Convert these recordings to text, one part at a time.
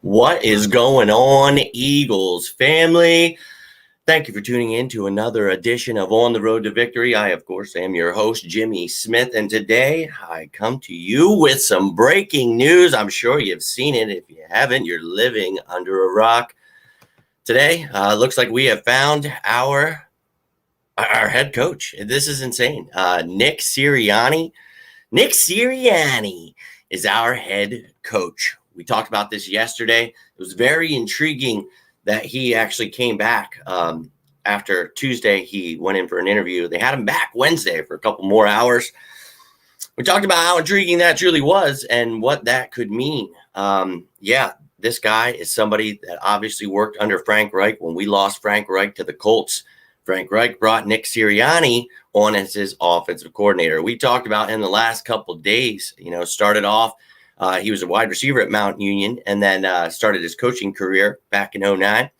What is going on, Eagles family? Thank you for tuning in to another edition of On the Road to Victory. I, of course, am your host, Jimmy Smith, and today I come to you with some breaking news. I'm sure you've seen it. If you haven't, you're living under a rock. Today, looks like we have found our head coach. This is insane. Nick Sirianni. Nick Sirianni is our head coach. We talked about this yesterday. It was very intriguing that he actually came back after Tuesday. He went in for an interview. They had him back Wednesday for a couple more hours. We talked about how intriguing that truly was and what that could mean. This guy is somebody that obviously worked under Frank Reich when we lost Frank Reich to the Colts. Frank Reich brought Nick Sirianni on as his offensive coordinator. We talked about in the last couple of days, started off, he was a wide receiver at Mount Union and then started his coaching career back in 2009.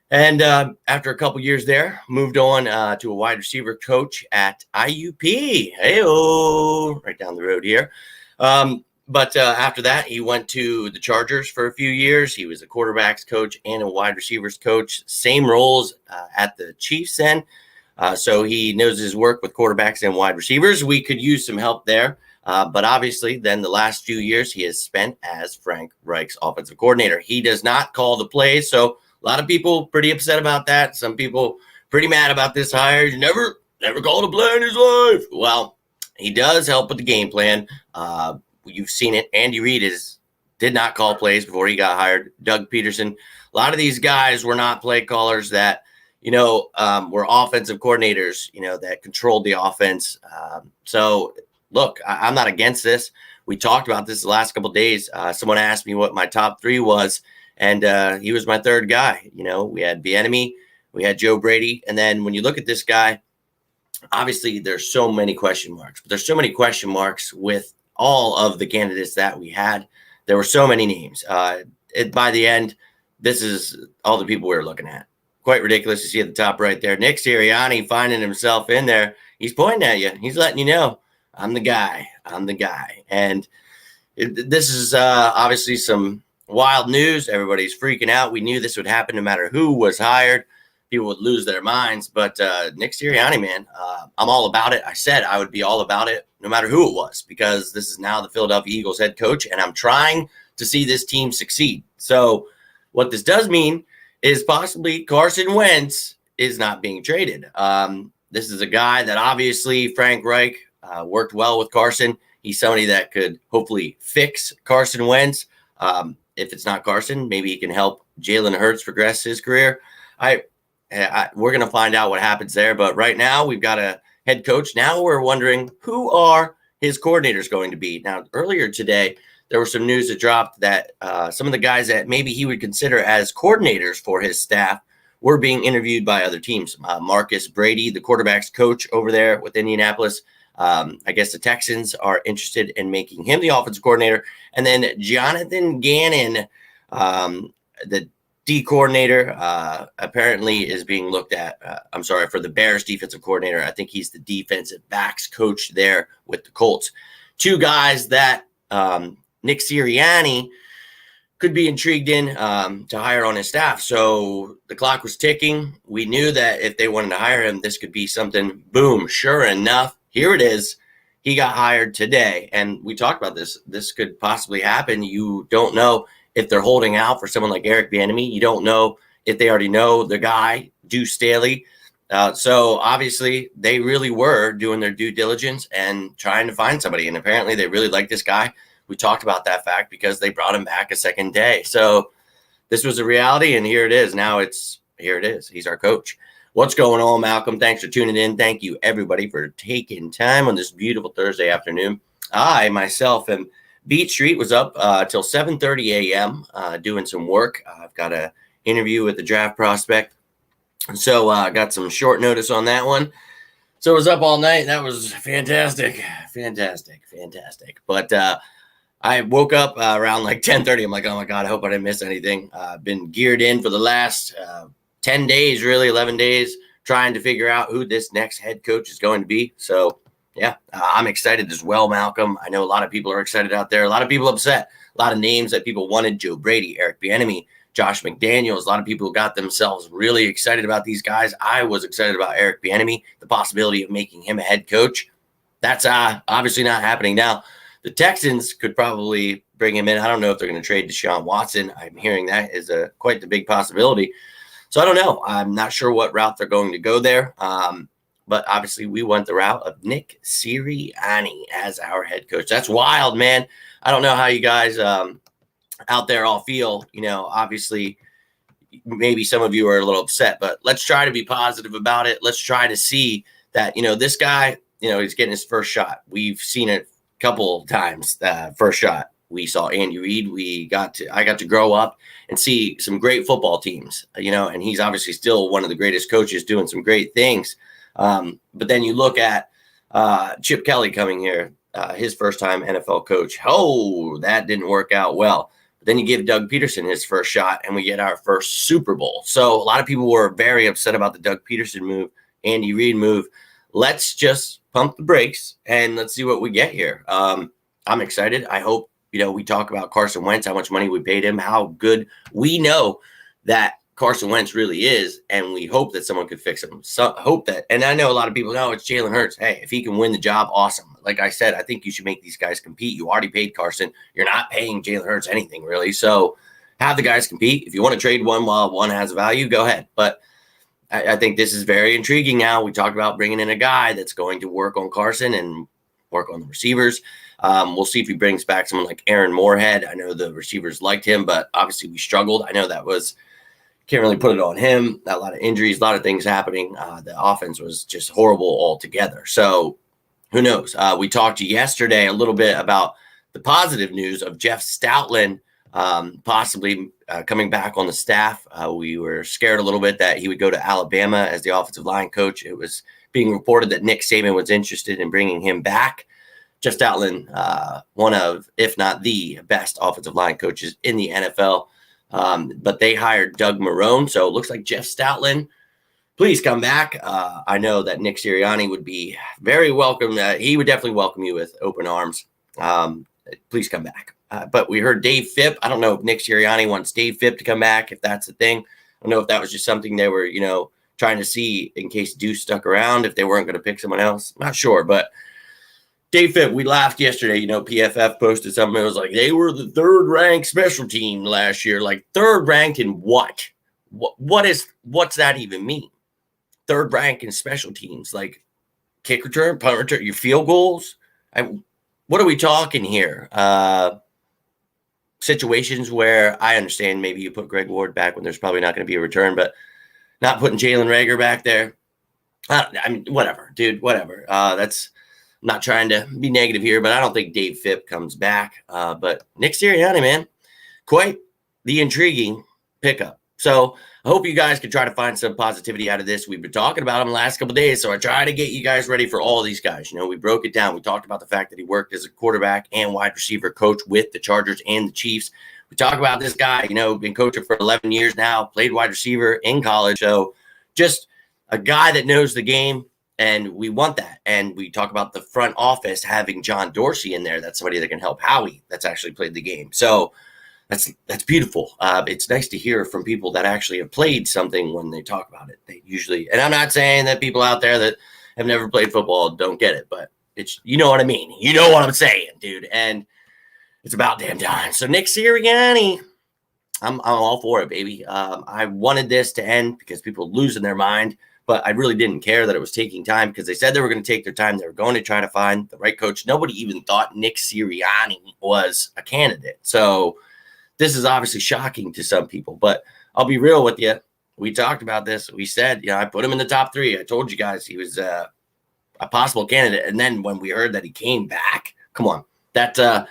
And after a couple years there, moved on to a wide receiver coach at IUP. Hey-oh, right down the road here. But after that, he went to the Chargers for a few years. He was a quarterbacks coach and a wide receivers coach. Same roles at the Chiefs then. So he knows his work with quarterbacks and wide receivers. We could use some help there. But obviously, then the last few years he has spent as Frank Reich's offensive coordinator. He does not call the plays. So a lot of people pretty upset about that. Some people pretty mad about this hire. He never called a play in his life. Well, he does help with the game plan. You've seen it. Andy Reid did not call plays before he got hired. Doug Peterson. A lot of these guys were not play callers that, were offensive coordinators, that controlled the offense. So, look, I'm not against this. We talked about this the last couple of days. Someone asked me what my top three was, and he was my third guy. We had Bieniemy, we had Joe Brady, and then when you look at this guy, obviously there's so many question marks. But there's so many question marks with all of the candidates that we had. There were so many names. By the end, this is all the people we were looking at. Quite ridiculous to see at the top right there. Nick Sirianni finding himself in there. He's pointing at you. He's letting you know, I'm the guy. I'm the guy. And this is obviously some wild news. Everybody's freaking out. We knew this would happen no matter who was hired. People would lose their minds. But Nick Sirianni, man, I'm all about it. I said I would be all about it no matter who it was, because this is now the Philadelphia Eagles head coach, and I'm trying to see this team succeed. So what this does mean is possibly Carson Wentz is not being traded. This is a guy that obviously Frank Reich worked well with Carson. He's somebody that could hopefully fix Carson Wentz. If it's not Carson, maybe he can help Jalen Hurts progress his career. We're going to find out what happens there. But right now we've got a head coach. Now we're wondering who are his coordinators going to be. Now, earlier today, there was some news that dropped that some of the guys that maybe he would consider as coordinators for his staff were being interviewed by other teams. Marcus Brady, the quarterback's coach over there with Indianapolis. I guess the Texans are interested in making him the offensive coordinator. And then Jonathan Gannon, the D coordinator, apparently is being looked at. For the Bears defensive coordinator. I think he's the defensive backs coach there with the Colts. Two guys that Nick Sirianni could be intrigued in to hire on his staff. So the clock was ticking. We knew that if they wanted to hire him, this could be something. Boom. Sure enough, here it is. He got hired today. And we talked about this. This could possibly happen. You don't know if they're holding out for someone like Eric Bieniemy. You don't know if they already know the guy, Deuce Staley. So obviously they really were doing their due diligence and trying to find somebody. And apparently they really like this guy. We talked about that fact because they brought him back a second day. So this was a reality, and here it is. Now here it is. He's our coach. What's going on, Malcolm? Thanks for tuning in. Thank you, everybody, for taking time on this beautiful Thursday afternoon. I, myself, am Beat Street, was up till 7:30 a.m. Doing some work. I've got an interview with the draft prospect. So I got some short notice on that one. So I was up all night. That was fantastic. But I woke up around like 10:30. I'm like, oh, my God, I hope I didn't miss anything. I've been geared in for the last 10 days, really 11 days, trying to figure out who this next head coach is going to be. So Yeah, I'm excited as well, Malcolm. I know a lot of people are excited out there. A lot of people upset. A lot of names that people wanted: Joe Brady, Eric Bieniemy, Josh McDaniels. A lot of people got themselves really excited about these guys. I was excited about Eric Bieniemy, the possibility of making him a head coach. That's obviously not happening now. The Texans could probably bring him in. I don't know if they're going to trade Deshaun Watson. I'm hearing that is quite the big possibility. So I don't know. I'm not sure what route they're going to go there. But obviously, we went the route of Nick Sirianni as our head coach. That's wild, man. I don't know how you guys out there all feel. Obviously, maybe some of you are a little upset, but let's try to be positive about it. Let's try to see that, this guy, he's getting his first shot. We've seen it a couple times, first shot. We saw Andy Reid. I got to grow up and see some great football teams, and he's obviously still one of the greatest coaches doing some great things. But then you look at Chip Kelly coming here, his first time NFL coach. Oh, that didn't work out well. But then you give Doug Peterson his first shot, and we get our first Super Bowl. So a lot of people were very upset about the Doug Peterson move, Andy Reid move. Let's just pump the brakes and let's see what we get here. I'm excited. I hope, we talk about Carson Wentz, how much money we paid him, how good we know that Carson Wentz really is, and we hope that someone could fix him. So hope that, and I know a lot of people know it's Jalen Hurts. Hey, if he can win the job, awesome. Like I said, I think you should make these guys compete. You already paid Carson. You're not paying Jalen Hurts anything really. So have the guys compete. If you want to trade one while one has value, go ahead. But I think this is very intriguing now. We talked about bringing in a guy that's going to work on Carson and work on the receivers. We'll see if he brings back someone like Aaron Moorhead. I know the receivers liked him, but obviously we struggled. I know that was – can't really put it on him. A lot of injuries, a lot of things happening. The offense was just horrible altogether. So who knows? We talked yesterday a little bit about the positive news of Jeff Stoutland possibly coming back on the staff. We were scared a little bit that he would go to Alabama as the offensive line coach. It was being reported that Nick Saban was interested in bringing him back. Jeff Stoutland, one of, if not the best offensive line coaches in the NFL. But they hired Doug Marrone. So it looks like Jeff Stoutland, please come back. I know that Nick Sirianni would be very welcome. He would definitely welcome you with open arms. Please come back. But we heard Dave Phipp. I don't know if Nick Sirianni wants Dave Phipp to come back, if that's the thing. I don't know if that was just something they were, trying to see in case Deuce stuck around, if they weren't going to pick someone else. I'm not sure, but Dave Phipp, we laughed yesterday. PFF posted something. It was like they were the third-ranked special team last year. Like third-ranked in what? What's that even mean? Third rank in special teams, like kick return, punt return, your field goals. What are we talking here? Situations where I understand maybe you put Greg Ward back when there's probably not going to be a return, but not putting Jalen Reagor back there. Whatever, dude. Whatever. I'm not trying to be negative here, but I don't think Dave Phipp comes back. But Nick Sirianni, man, quite the intriguing pickup. So I hope you guys can try to find some positivity out of this. We've been talking about him the last couple of days, so I try to get you guys ready for all these guys. We broke it down. We talked about the fact that he worked as a quarterback and wide receiver coach with the Chargers and the Chiefs. We talk about this guy, been coaching for 11 years now, played wide receiver in college. So just a guy that knows the game. And we want that. And we talk about the front office having John Dorsey in there. That's somebody that can help Howie that's actually played the game. So that's beautiful. It's nice to hear from people that actually have played something when they talk about it. They usually, and I'm not saying that people out there that have never played football don't get it, but it's, you know what I mean? You know what I'm saying, dude. And it's about damn time. So Nick Sirianni, I'm all for it, baby. I wanted this to end because people are losing their mind. But I really didn't care that it was taking time because they said they were going to take their time. They were going to try to find the right coach. Nobody even thought Nick Sirianni was a candidate. So this is obviously shocking to some people. But I'll be real with you. We talked about this. We said, I put him in the top 3. I told you guys he was a possible candidate. And then when we heard that he came back, come on. The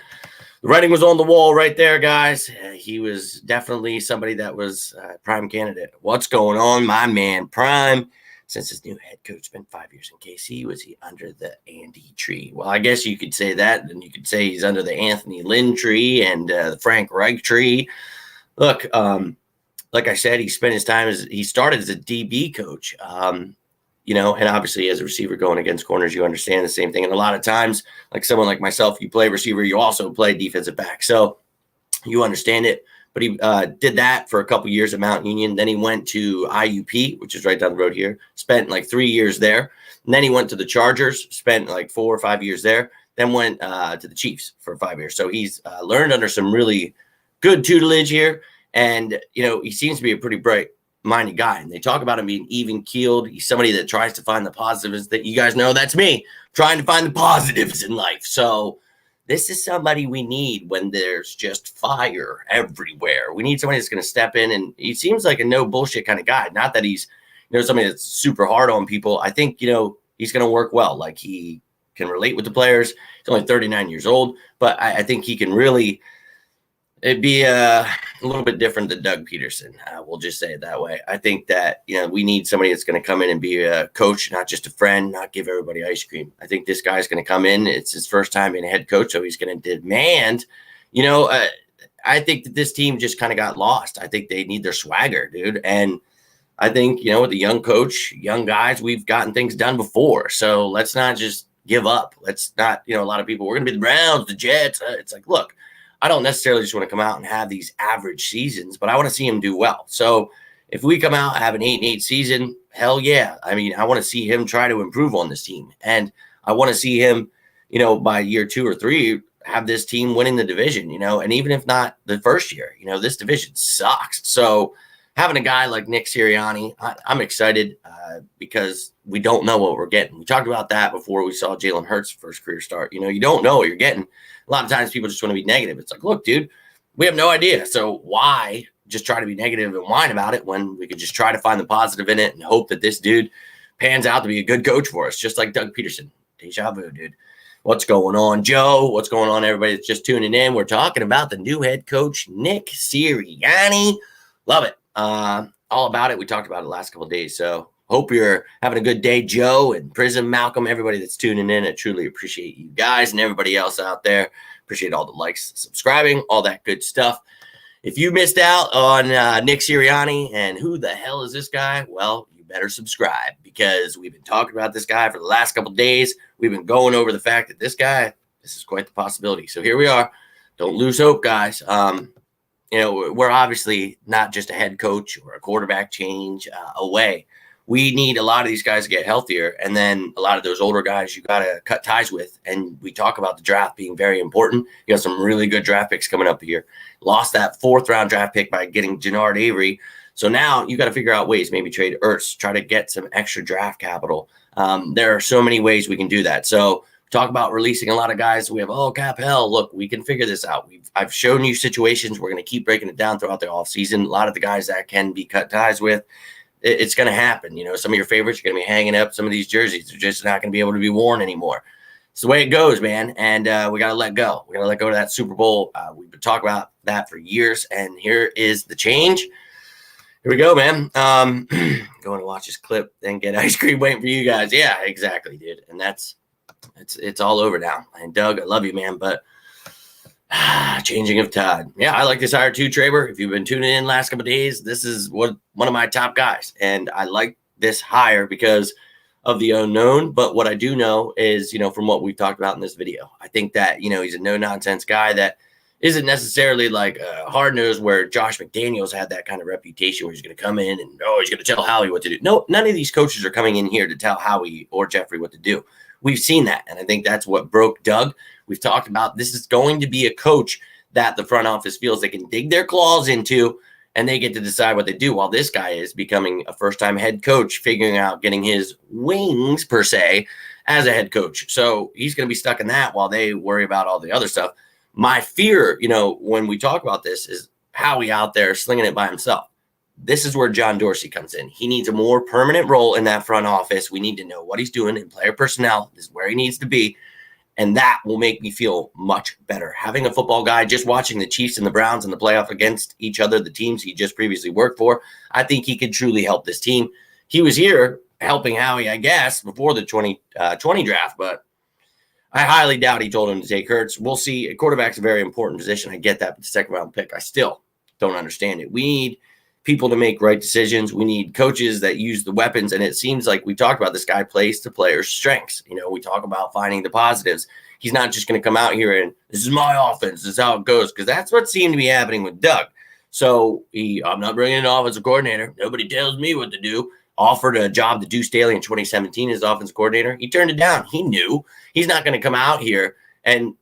writing was on the wall right there, guys. He was definitely somebody that was a prime candidate. What's going on, my man, Prime? Since his new head coach spent 5 years in KC, was he under the Andy tree? Well, I guess you could say that. And you could say he's under the Anthony Lynn tree and the Frank Reich tree. Look, like I said, he spent his time he started as a DB coach. and obviously as a receiver going against corners, you understand the same thing. And a lot of times, like someone like myself, you play receiver, you also play defensive back. So you understand it. But he did that for a couple years at Mount Union. Then he went to IUP, which is right down the road here, spent like 3 years there. And then he went to the Chargers, spent like 4 or 5 years there, then went to the Chiefs for 5 years. So he's learned under some really good tutelage here. And, he seems to be a pretty bright-minded guy. And they talk about him being even-keeled. He's somebody that tries to find the positives. That you guys know that's me, trying to find the positives in life. So this is somebody we need when there's just fire everywhere. We need somebody that's going to step in, and he seems like a no bullshit kind of guy. Not that he's, somebody that's super hard on people. I think, he's going to work well. Like, he can relate with the players. He's only 39 years old, but I think he can really, it'd be a little bit different than Doug Peterson. We'll just say it that way. I think that, we need somebody that's going to come in and be a coach, not just a friend, not give everybody ice cream. I think this guy's going to come in. It's his first time being a head coach, so he's going to demand, I think that this team just kind of got lost. I think they need their swagger, dude. And I think, with a young coach, young guys, we've gotten things done before. So let's not just give up. Let's not, a lot of people, we're going to be the Browns, the Jets. It's like, look, I don't necessarily just want to come out and have these average seasons, but I want to see him do well. So if we come out, have an 8-8 season, hell yeah. I mean, I want to see him try to improve on this team. And I want to see him, by year 2 or 3, have this team winning the division, and even if not the first year, this division sucks. So having a guy like Nick Sirianni, I'm excited because we don't know what we're getting. We talked about that before we saw Jalen Hurts' first career start. You don't know what you're getting. A lot of times people just want to be negative. It's like, look, dude, we have no idea. So why just try to be negative and whine about it when we could just try to find the positive in it and hope that this dude pans out to be a good coach for us, just like Doug Peterson. Deja vu, dude. What's going on, Joe? What's going on, everybody that's just tuning in? We're talking about the new head coach, Nick Sirianni. Love it. All about it. We talked about it the last couple of days. So hope you're having a good day, Joe and Prism, Malcolm, everybody that's tuning in. I truly appreciate you guys and everybody else out there. Appreciate all the likes, subscribing, all that good stuff. If you missed out on Nick Sirianni and who the hell is this guy, well, you better subscribe because we've been talking about this guy for the last couple of days. We've been going over the fact that this is quite the possibility. So here we are. Don't lose hope, guys. We're obviously not just a head coach or a quarterback change away. We need a lot of these guys to get healthier. And then a lot of those older guys you got to cut ties with. And we talk about the draft being very important. You got some really good draft picks coming up here. Lost that 4th round draft pick by getting Jannard Avery. So now you got to figure out ways, maybe trade Ertz, try to get some extra draft capital. There are so many ways we can do that. So talk about releasing a lot of guys. We have, cap hell. Look, we can figure this out. I've shown you situations. We're going to keep breaking it down throughout the offseason. A lot of the guys that can be cut ties with, it's going to happen. Some of your favorites are going to be hanging up. Some of these jerseys are just not going to be able to be worn anymore. It's the way it goes, man. And we got to let go. We got to let go of that Super Bowl. We've been talking about that for years. And here is the change. Here we go, man. Going to watch this clip and get ice cream waiting for you guys. Yeah, exactly, dude. And it's all over now. And Doug, I love you, man. But changing of tide. Yeah, I like this hire too, Traber. If you've been tuning in last couple of days, this is one of my top guys. And I like this hire because of the unknown. But what I do know is, from what we've talked about in this video, I think that, he's a no-nonsense guy that isn't necessarily like hard-nosed where Josh McDaniels had that kind of reputation where he's going to come in and, he's going to tell Howie what to do. No, none of these coaches are coming in here to tell Howie or Jeffrey what to do. We've seen that, and I think that's what broke Doug. We've talked about this is going to be a coach that the front office feels they can dig their claws into, and they get to decide what they do, while this guy is becoming a first-time head coach, figuring out getting his wings, per se, as a head coach. So he's going to be stuck in that while they worry about all the other stuff. My fear, when we talk about this, is Howie out there slinging it by himself. This is where John Dorsey comes in. He needs a more permanent role in that front office. We need to know what he's doing in player personnel. This is where he needs to be. And that will make me feel much better. Having a football guy, just watching the Chiefs and the Browns in the playoff against each other, the teams he just previously worked for, I think he could truly help this team. He was here helping Howie, I guess, before the 2020 draft, but I highly doubt he told him to take Hurts. We'll see. Quarterback's a very important position. I get that, but the second round pick, I still don't understand it. We need people to make right decisions. We need coaches that use the weapons. And it seems like we talked about this guy plays to players' strengths. We talk about finding the positives. He's not just going to come out here and this is my offense. This is how it goes. Because that's what seemed to be happening with Doug. So I'm not bringing in an offensive coordinator. Nobody tells me what to do. Offered a job to Deuce Staley in 2017 as offensive coordinator. He turned it down. He knew he's not going to come out here and,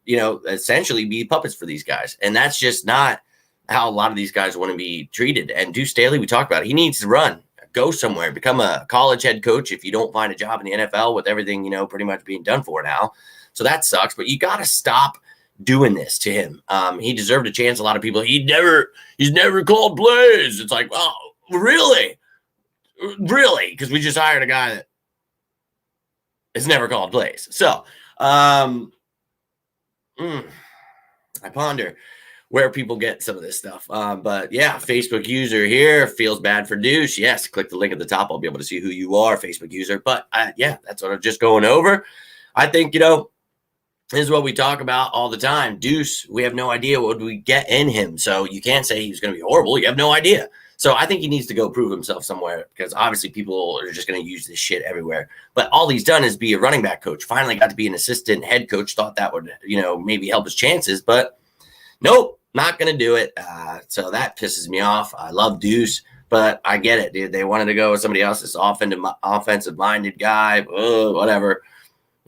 essentially be puppets for these guys. And that's just not how a lot of these guys want to be treated. And Deuce Staley, we talked about, he needs to run, go somewhere, become a college head coach if you don't find a job in the NFL with everything, pretty much being done for now. So that sucks, but you got to stop doing this to him. He deserved a chance. A lot of people, he's never called plays. It's like, well, really? Because we just hired a guy that has never called plays. So I ponder where people get some of this stuff. But yeah, Facebook user here feels bad for Deuce. Yes, click the link at the top. I'll be able to see who you are, Facebook user. But yeah, that's what I'm just going over. I think, this is what we talk about all the time. Deuce, we have no idea what we get in him. So you can't say he's going to be horrible. You have no idea. So I think he needs to go prove himself somewhere because obviously people are just going to use this shit everywhere. But all he's done is be a running back coach. Finally got to be an assistant head coach. Thought that would, maybe help his chances. But nope, not going to do it. So that pisses me off. I love Deuce, but I get it, dude. They wanted to go with somebody else, this offensive-minded guy.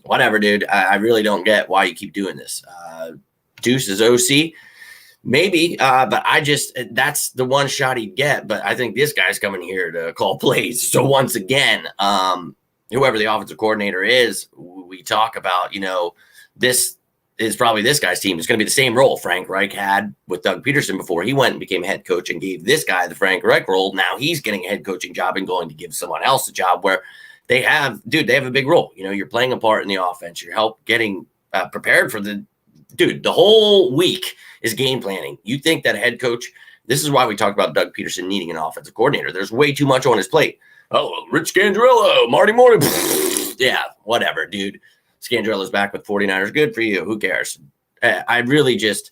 Whatever, dude. I really don't get why you keep doing this. Deuce is OC. Maybe, but that's the one shot he'd get. But I think this guy's coming here to call plays. So once again, whoever the offensive coordinator is, we talk about, this is probably this guy's team. It's going to be the same role Frank Reich had with Doug Peterson before he went and became head coach and gave this guy the Frank Reich role. Now he's getting a head coaching job and going to give someone else a job where they have a big role. You're playing a part in the offense. You're getting prepared for the whole week is game planning. You think that head coach, this is why we talked about Doug Peterson needing an offensive coordinator. There's way too much on his plate. Oh, Rich Scandrello, Marty Morton. Yeah, whatever, dude. Scandrello's back with 49ers. Good for you. Who cares? I really just,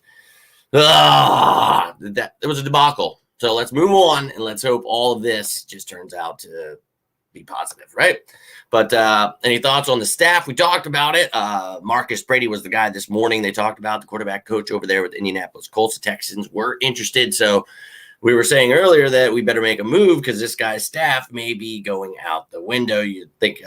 it was a debacle. So let's move on and let's hope all of this just turns out to be positive, right? But any thoughts on the staff? We talked about it. Marcus Brady was the guy this morning they talked about, the quarterback coach over there with the Indianapolis Colts. The Texans were interested. So we were saying earlier that we better make a move because this guy's staff may be going out the window. You'd think,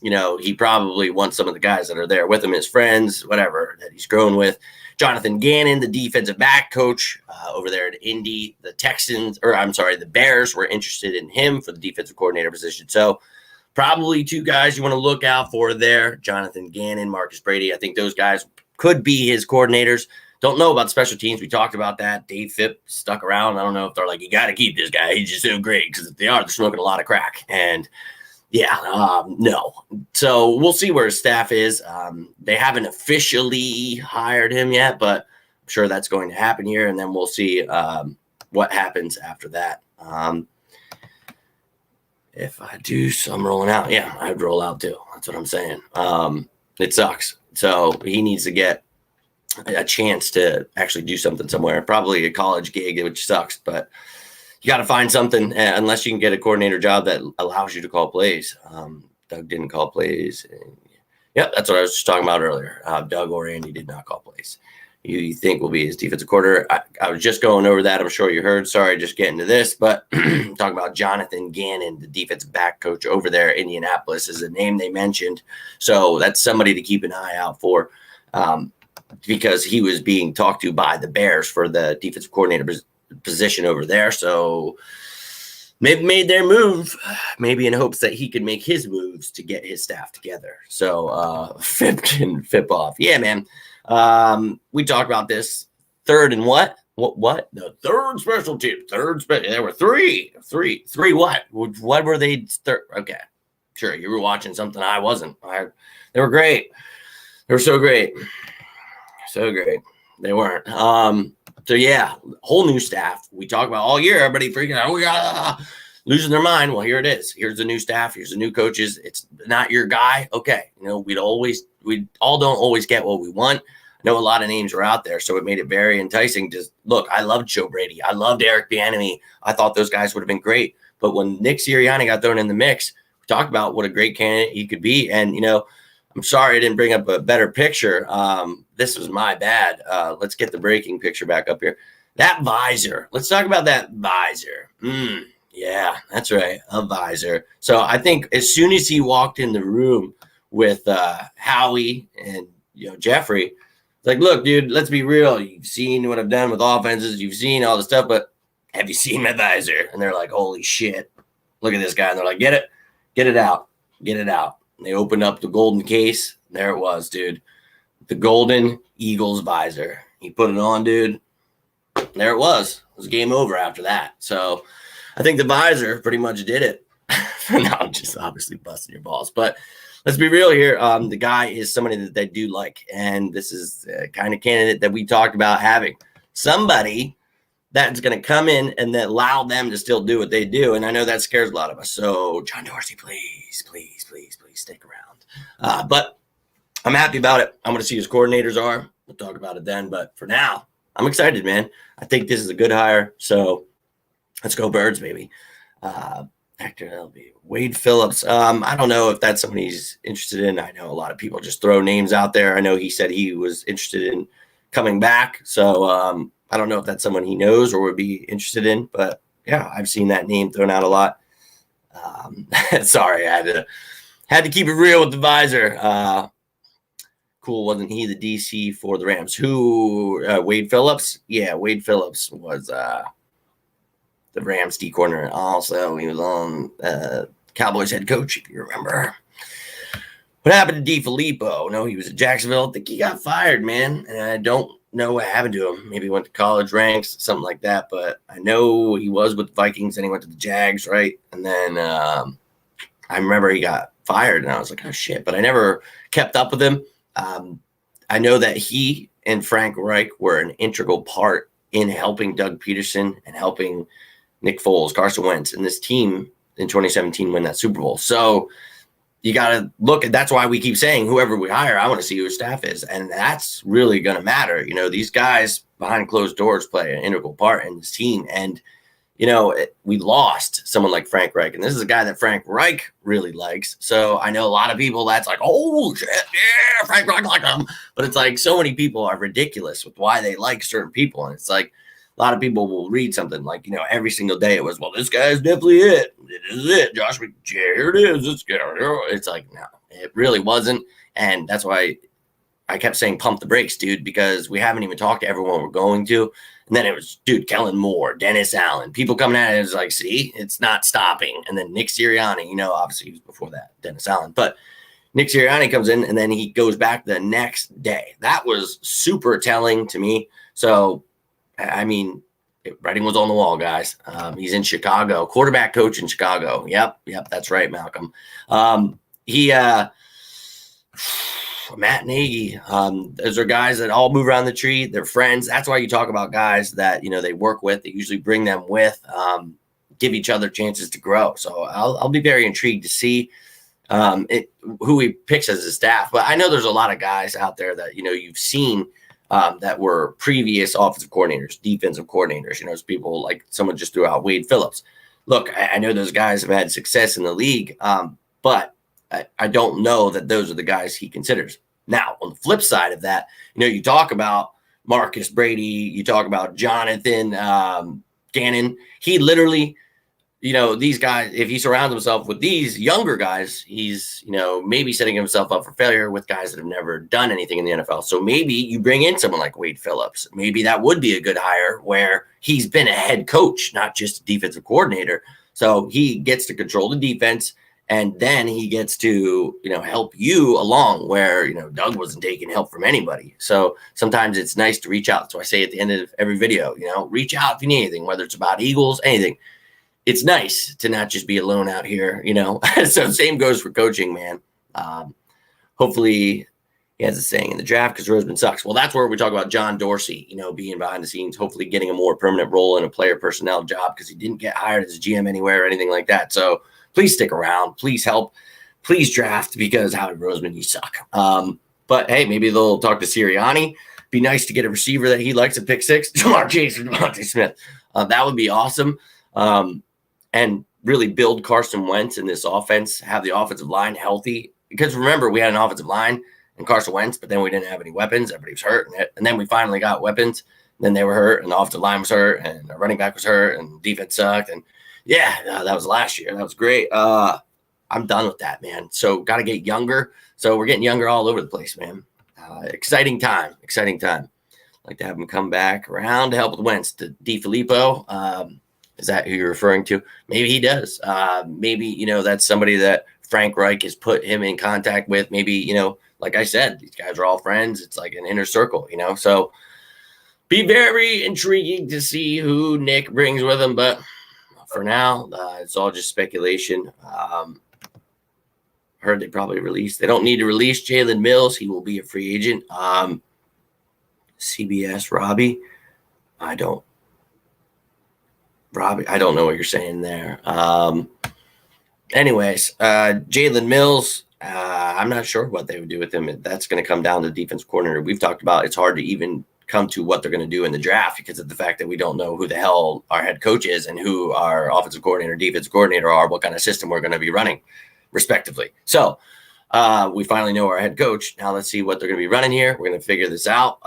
he probably wants some of the guys that are there with him, his friends, whatever, that he's grown with. Jonathan Gannon, the defensive back coach over there at Indy. The Bears were interested in him for the defensive coordinator position. So probably two guys you want to look out for there, Jonathan Gannon, Marcus Brady. I think those guys could be his coordinators. Don't know about special teams. We talked about that. Dave Phipp stuck around. I don't know if they're like, you got to keep this guy. He's just so great, because if they are, they're smoking a lot of crack. And no. So we'll see where his staff is. They haven't officially hired him yet, but I'm sure that's going to happen here. And then we'll see what happens after that. If I do some rolling out, yeah, I'd roll out too. That's what I'm saying. It sucks. So he needs to get a chance to actually do something somewhere, probably a college gig, which sucks, but you got to find something unless you can get a coordinator job that allows you to call plays. Doug didn't call plays. Yeah, that's what I was just talking about earlier. Doug or Andy did not call plays. You think will be his defensive coordinator. I was just going over that. I'm sure you heard. Sorry, just getting to this, but talking about Jonathan Gannon, the defensive back coach over there. Indianapolis is a name they mentioned. So that's somebody to keep an eye out for because he was being talked to by the Bears for the defensive coordinator position over there. So maybe made their move, maybe in hopes that he could make his moves to get his staff together. So Phipp can Phipp off. Yeah, man. We talked about this third and what? The third special team. There were three. What? What were they? Okay. Sure. You were watching something I wasn't. They were great. They were so great. So great. They weren't. So yeah, whole new staff. We talk about all year, everybody freaking out. We got losing their mind. Well, here it is. Here's the new staff. Here's the new coaches. It's not your guy. Okay. We all don't always get what we want. I know a lot of names were out there, so it made it very enticing to look. I loved Joe Brady. I loved Eric Bieniemy. I thought those guys would have been great. But when Nick Sirianni got thrown in the mix, we talked about what a great candidate he could be. And, I'm sorry I didn't bring up a better picture. This was my bad. Let's get the breaking picture back up here. That visor. Let's talk about that visor. Yeah, that's right. A visor. So I think as soon as he walked in the room with Howie and Jeffrey, it's like, look, dude, let's be real. You've seen what I've done with offenses. You've seen all the stuff, but have you seen my visor? And they're like, holy shit. Look at this guy. And they're like, get it? Get it out. Get it out. And they opened up the golden case. There it was, dude. The golden Eagles visor. He put it on, dude. There it was. It was game over after that. So I think the visor pretty much did it. No, I'm just obviously busting your balls. But let's be real here. The guy is somebody that they do like. And this is the kind of candidate that we talked about having. Somebody that's going to come in and then allow them to still do what they do. And I know that scares a lot of us. So John Dorsey, please stick around. But I'm happy about it. I'm going to see who his coordinators are. We'll talk about it then. But for now, I'm excited, man. I think this is a good hire. So let's go Birds, baby. Actor, that'll be Wade Phillips. I don't know if that's somebody he's interested in. I know a lot of people just throw names out there. I know he said he was interested in coming back. So I don't know if that's someone he knows or would be interested in. But, yeah, I've seen that name thrown out a lot. Sorry, I had to keep it real with the visor. Cool, wasn't he the DC for the Rams? Who, Wade Phillips? Yeah, Wade Phillips was the Rams D corner. Also, he was on Cowboys head coach, if you remember. What happened to D. Filippo? No, he was at Jacksonville. I think he got fired, man. And I don't know what happened to him. Maybe he went to college ranks, something like that. But I know he was with the Vikings and he went to the Jags, right? And then I remember he got fired and I was like, oh, shit. But I never kept up with him. I know that he and Frank Reich were an integral part in helping Doug Peterson and helping Nick Foles, Carson Wentz, and this team in 2017 win that Super Bowl. So you got to look at, that's why we keep saying whoever we hire, I want to see who his staff is. And that's really going to matter. These guys behind closed doors play an integral part in this team. And, we lost someone like Frank Reich. And this is a guy that Frank Reich really likes. So I know a lot of people that's like, oh, shit, yeah, Frank Reich like him. But it's like so many people are ridiculous with why they like certain people. And it's like a lot of people will read something like, every single day it was, well, this guy's definitely it. It is it. Josh, here it is. It's like, no, it really wasn't. And that's why I kept saying pump the brakes, dude, because we haven't even talked to everyone we're going to. And then it was, dude, Kellen Moore, Dennis Allen, people coming at it. It was like, see, it's not stopping. And then Nick Sirianni, obviously he was before that, Dennis Allen. But Nick Sirianni comes in and then he goes back the next day. That was super telling to me. So, I mean, writing was on the wall, guys. He's in Chicago, quarterback coach in Chicago. Yep, that's right, Malcolm. Matt Nagy, those are guys that all move around the tree. They're friends. That's why you talk about guys that, they work with. They usually bring them with, give each other chances to grow. So I'll be very intrigued to see who he picks as his staff. But I know there's a lot of guys out there that, you've seen that were previous offensive coordinators, defensive coordinators. It's people like someone just threw out Wade Phillips. Look, I know those guys have had success in the league, but I don't know that those are the guys he considers. Now, on the flip side of that, you talk about Marcus Brady, you talk about Jonathan Gannon. He literally, these guys, if he surrounds himself with these younger guys, he's, maybe setting himself up for failure with guys that have never done anything in the NFL. So maybe you bring in someone like Wade Phillips. Maybe that would be a good hire where he's been a head coach, not just a defensive coordinator. So he gets to control the defense. And then he gets to, help you along where, Doug wasn't taking help from anybody. So sometimes it's nice to reach out. So I say at the end of every video, reach out if you need anything, whether it's about Eagles, anything. It's nice to not just be alone out here, So same goes for coaching, man. Hopefully he has a saying in the draft because Roseman sucks. Well, that's where we talk about John Dorsey, being behind the scenes, hopefully getting a more permanent role in a player personnel job because he didn't get hired as a GM anywhere or anything like that. So please stick around. Please help. Please draft because Howie Roseman, you suck. But hey, maybe they'll talk to Sirianni. Be nice to get a receiver that he likes at pick six. Jamar Chase or DeVonta Smith. That would be awesome. And really build Carson Wentz in this offense, have the offensive line healthy. Because remember, we had an offensive line and Carson Wentz, but then we didn't have any weapons. Everybody was hurt. And then we finally got weapons. Then they were hurt, and the offensive line was hurt, and our running back was hurt, and defense sucked. And yeah, that was last year. That was great. I'm done with that, man. So got to get younger. So we're getting younger all over the place, man. Exciting time. Like to have him come back around to help with Wentz. To DiFilippo, is that who you're referring to? Maybe he does. Maybe, that's somebody that Frank Reich has put him in contact with. Maybe, like I said, these guys are all friends. It's like an inner circle, so be very intriguing to see who Nick brings with him. But for now, it's all just speculation. Heard they probably released. They don't need to release Jalen Mills. He will be a free agent. CBS, Robbie. I don't know what you're saying there. Anyways, Jalen Mills, I'm not sure what they would do with him. That's going to come down to defense coordinator. We've talked about it's hard to even come to what they're going to do in the draft because of the fact that we don't know who the hell our head coach is and who our offensive coordinator, defensive coordinator are, what kind of system we're going to be running, respectively. So we finally know our head coach. Now let's see what they're going to be running here. We're going to figure this out.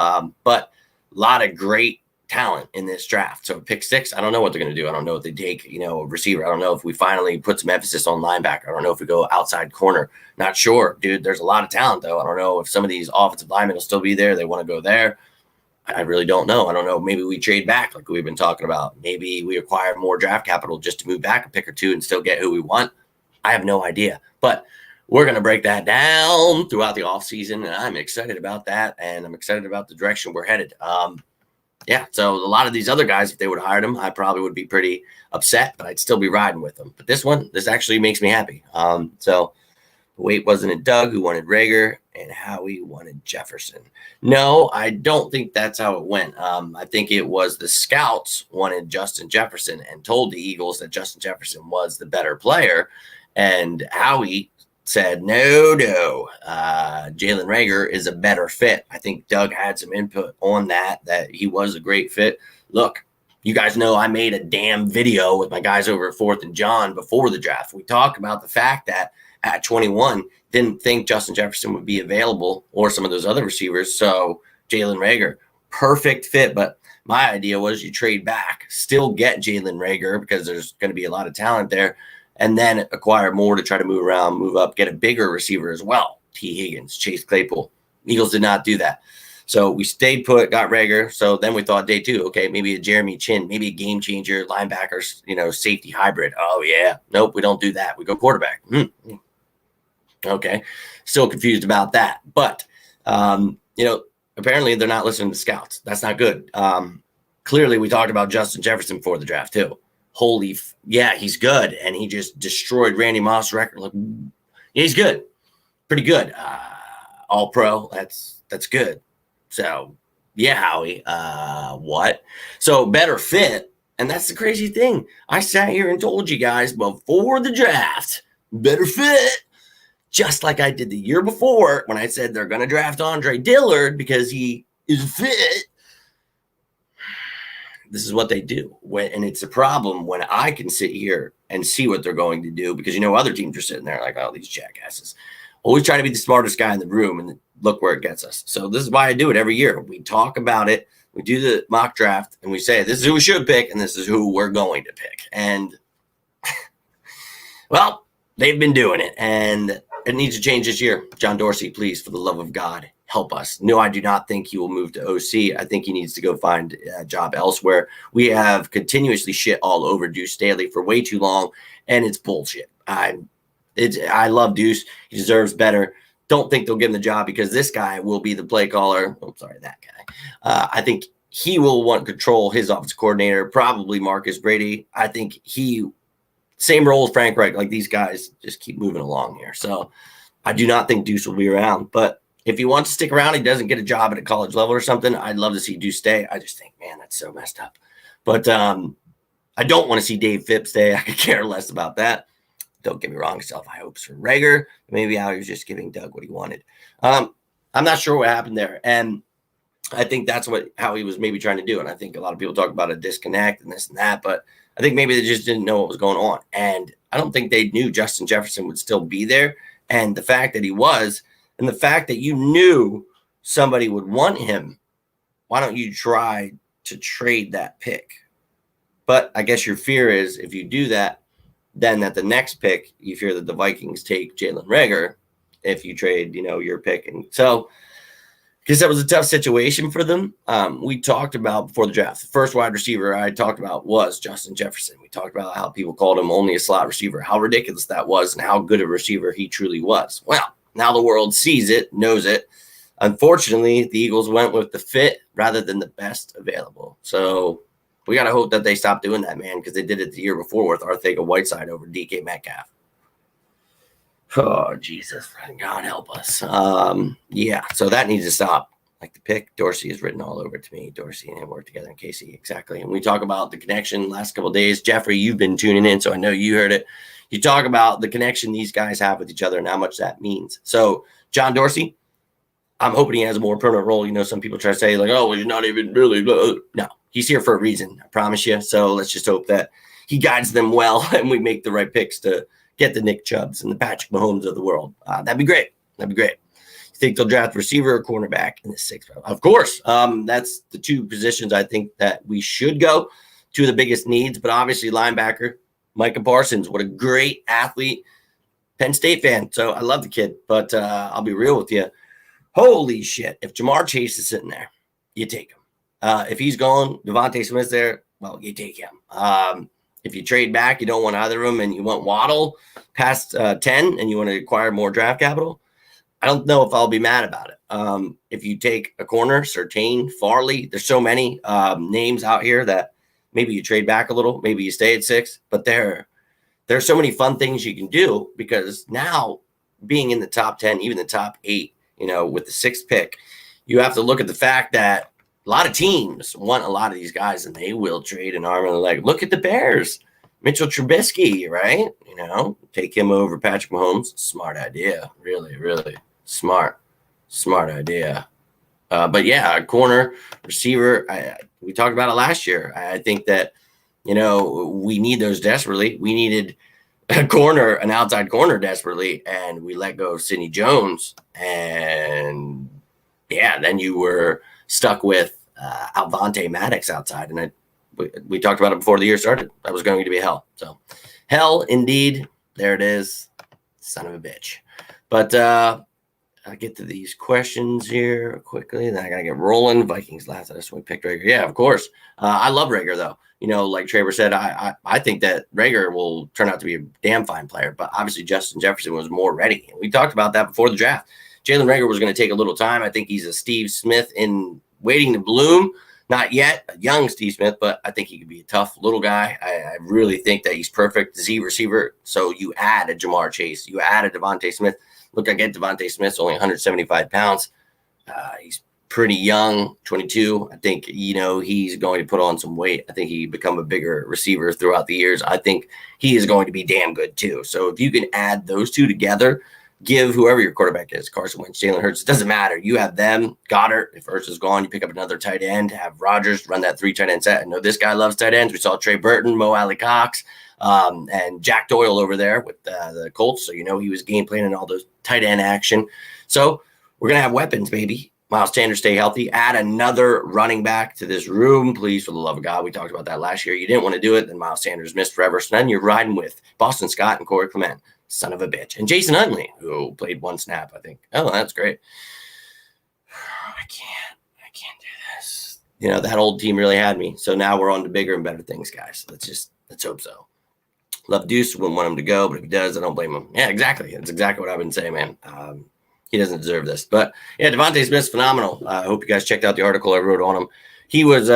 But a lot of great talent in this draft. So pick 6, I don't know what they're going to do. I don't know if they take, a receiver. I don't know if we finally put some emphasis on linebacker. I don't know if we go outside corner. Not sure, dude. There's a lot of talent, though. I don't know if some of these offensive linemen will still be there. They want to go there. I really don't know. I don't know. Maybe we trade back like we've been talking about. Maybe we acquire more draft capital just to move back a pick or two and still get who we want. I have no idea. But we're going to break that down throughout the offseason, and I'm excited about that, and I'm excited about the direction we're headed. So a lot of these other guys, if they would have hired him, I probably would be pretty upset, but I'd still be riding with them. But this actually makes me happy. So wait, wasn't it Doug who wanted Rager and Howie wanted Jefferson? No, I don't think that's how it went. I think it was the scouts wanted Justin Jefferson and told the Eagles that Justin Jefferson was the better player. And Howie said, no, Jalen Rager is a better fit. I think Doug had some input on that he was a great fit. Look, you guys know I made a damn video with my guys over at 4th and John before the draft. We talked about the fact that at 21, didn't think Justin Jefferson would be available or some of those other receivers. So Jalen Rager, perfect fit. But my idea was you trade back, still get Jalen Rager because there's going to be a lot of talent there, and then acquire more to try to move around, move up, get a bigger receiver as well. T. Higgins, Chase Claypool. Eagles did not do that. So we stayed put, got Rager. So then we thought day 2, okay, maybe a Jeremy Chin, maybe a game changer, linebacker, safety hybrid. Oh, yeah. Nope, we don't do that. We go quarterback. Okay. Still confused about that. But, apparently they're not listening to scouts. That's not good. Clearly we talked about Justin Jefferson before the draft too. He's good. And he just destroyed Randy Moss' record. He's good. Pretty good. All pro. That's good. So yeah, Howie, what? So better fit. And that's the crazy thing. I sat here and told you guys before the draft, better fit. Just like I did the year before when I said they're going to draft Andre Dillard because he is fit. This is what they do. And it's a problem when I can sit here and see what they're going to do because, other teams are sitting there like, oh, these jackasses. Always try to be the smartest guy in the room and look where it gets us. So this is why I do it every year. We talk about it. We do the mock draft and we say, this is who we should pick and this is who we're going to pick. And, well, they've been doing it. And it needs to change this year. John Dorsey, please, for the love of God, help us. No, I do not think he will move to OC. I think he needs to go find a job elsewhere. We have continuously shit all over Deuce Staley for way too long, and it's bullshit. I love Deuce. He deserves better. Don't think they'll give him the job because this guy will be the play caller. Oh, sorry, that guy. I think he will want to control his offensive coordinator, probably Marcus Brady. I think same role as Frank Reich, like these guys just keep moving along here. So I do not think Deuce will be around. But if he wants to stick around, he doesn't get a job at a college level or something, I'd love to see Deuce stay. I just think, man, that's so messed up. But I don't want to see Dave Phipps stay. I could care less about that. Don't get me wrong, self high hopes for Rager. Maybe I was just giving Doug what he wanted. I'm not sure what happened there. And I think that's how he was maybe trying to do. And I think a lot of people talk about a disconnect and this and that, but I think maybe they just didn't know what was going on. And I don't think they knew Justin Jefferson would still be there. And the fact that he was, and the fact that you knew somebody would want him, why don't you try to trade that pick? But I guess your fear is if you do that, then at the next pick, you fear that the Vikings take Jalen Reagor if you trade, your pick. And so, because that was a tough situation for them. We talked about before the draft, the first wide receiver I talked about was Justin Jefferson. We talked about how people called him only a slot receiver, how ridiculous that was, and how good a receiver he truly was. Well, now the world sees it, knows it. Unfortunately, the Eagles went with the fit rather than the best available. So we got to hope that they stop doing that, man, because they did it the year before with Arcega-Whiteside over DK Metcalf. Oh, Jesus. God help us. So that needs to stop. Like the pick, Dorsey is written all over to me. Dorsey and him work together in KC. Exactly. And we talk about the connection last couple of days. Jeffrey, you've been tuning in, so I know you heard it. You talk about the connection these guys have with each other and how much that means. So John Dorsey, I'm hoping he has a more permanent role. Some people try to say, like, oh, well, you're not even really. No, he's here for a reason. I promise you. So let's just hope that he guides them well and we make the right picks to get the Nick Chubbs and the Patrick Mahomes of the world. That'd be great. You think they'll draft receiver or cornerback in the 6th round? Of course. That's the two positions I think that we should go. Two of the biggest needs, but obviously linebacker, Micah Parsons. What a great athlete. Penn State fan. So I love the kid, but I'll be real with you. Holy shit. If Jamar Chase is sitting there, you take him. If he's gone, Devontae Smith's there, well, you take him. If you trade back, you don't want either of them, and you want Waddle past 10 and you want to acquire more draft capital, I don't know if I'll be mad about it. If you take a corner, Surtain, Farley, there's so many names out here that maybe you trade back a little, maybe you stay at 6, but there's so many fun things you can do because now being in the top 10, even the top 8, with the 6th pick, you have to look at the fact that a lot of teams want a lot of these guys, and they will trade an arm and a leg. Look at the Bears. Mitchell Trubisky, right? Take him over Patrick Mahomes. Smart idea. Really, really smart idea. But yeah, corner, receiver, we talked about it last year. I think that, we need those desperately. We needed an outside corner desperately, and we let go of Sidney Jones. And yeah, then you were stuck with Alvante Maddox outside. And we talked about it before the year started. That was going to be hell. So hell, indeed. There it is. Son of a bitch. But I'll get to these questions here quickly. Then I got to get rolling. Vikings last. I just we picked Reagor. Yeah, of course. I love Reagor, though. Like Traver said, I think that Reagor will turn out to be a damn fine player. But obviously Justin Jefferson was more ready. And we talked about that before the draft. Jalen Reagor was going to take a little time. I think he's a Steve Smith in waiting to bloom. Not yet a young Steve Smith, but I think he could be a tough little guy. I really think that he's perfect Z receiver. So you add a Jamar Chase, you add a Devontae Smith. Look, I get Devontae Smith's only 175 pounds. He's pretty young, 22. I think, he's going to put on some weight. I think he become a bigger receiver throughout the years. I think he is going to be damn good too. So if you can add those two together, give whoever your quarterback is, Carson Wentz, Jalen Hurts, it doesn't matter. You have them, Goddard. If Hurts is gone, you pick up another tight end, have Rodgers run that 3 tight end set. I know this guy loves tight ends. We saw Trey Burton, Mo Alley Cox, and Jack Doyle over there with the Colts. So, he was game planning all those tight end action. So we're going to have weapons, baby. Miles Sanders, stay healthy. Add another running back to this room, please, for the love of God. We talked about that last year. You didn't want to do it. Then Miles Sanders missed forever. So then you're riding with Boston Scott and Corey Clement. Son of a bitch. And Jason Huntley, who played 1 snap, I think. Oh, that's great. I can't do this. That old team really had me. So now we're on to bigger and better things, guys. Let's hope so. Love Deuce, wouldn't want him to go, but if he does, I don't blame him. Yeah, exactly. That's exactly what I've been saying, man. He doesn't deserve this. But yeah, Devontae Smith's phenomenal. I hope you guys checked out the article I wrote on him. He was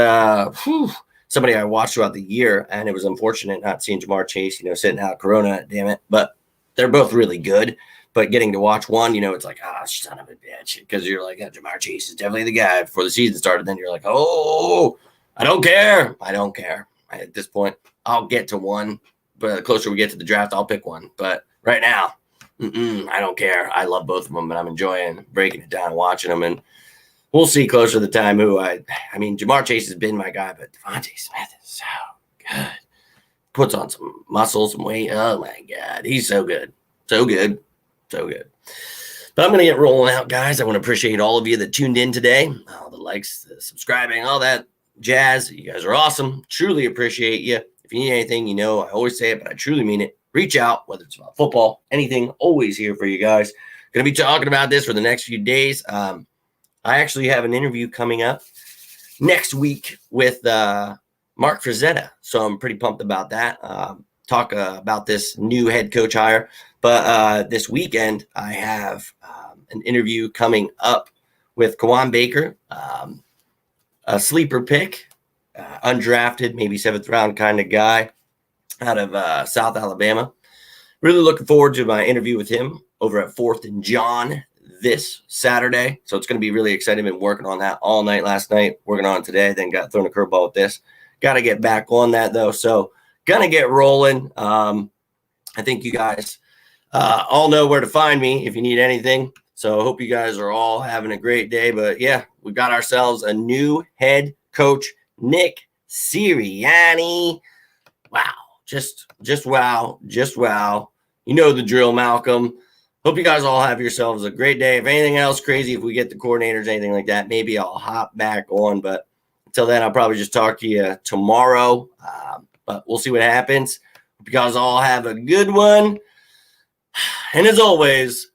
somebody I watched throughout the year, and it was unfortunate not seeing Jamar Chase, sitting out Corona, damn it. But they're both really good, but getting to watch one, it's like, son of a bitch. Because you're like, Jamar Chase is definitely the guy before the season started. Then you're like, oh, I don't care. At this point, I'll get to one. But the closer we get to the draft, I'll pick one. But right now, I don't care. I love both of them, and I'm enjoying breaking it down and watching them. And we'll see closer to the time who I mean, Jamar Chase has been my guy, but Devontae Smith is so good. Puts on some muscle, some weight. Oh, my God. He's so good. So good. So good. But I'm going to get rolling out, guys. I want to appreciate all of you that tuned in today. All the likes, the subscribing, all that jazz. You guys are awesome. Truly appreciate you. If you need anything, I always say it, but I truly mean it. Reach out, whether it's about football, anything, always here for you guys. Going to be talking about this for the next few days. I actually have an interview coming up next week with Mark Frazetta. So I'm pretty pumped about that. Talk about this new head coach hire. But this weekend, I have an interview coming up with Kawan Baker, a sleeper pick, undrafted, maybe 7th round kind of guy out of South Alabama. Really looking forward to my interview with him over at 4th and John this Saturday. So it's going to be really exciting. Been working on that all night last night, working on it today, then got thrown a curveball with this. Got to get back on that, though. So going to get rolling. I think you guys all know where to find me if you need anything. So I hope you guys are all having a great day. But, yeah, we got ourselves a new head coach, Nick Sirianni. Wow. Just wow. Just wow. You know the drill, Malcolm. Hope you guys all have yourselves a great day. If anything else crazy, if we get the coordinators, anything like that, maybe I'll hop back on. But until then, I'll probably just talk to you tomorrow. But we'll see what happens. Hope you guys all have a good one. And as always,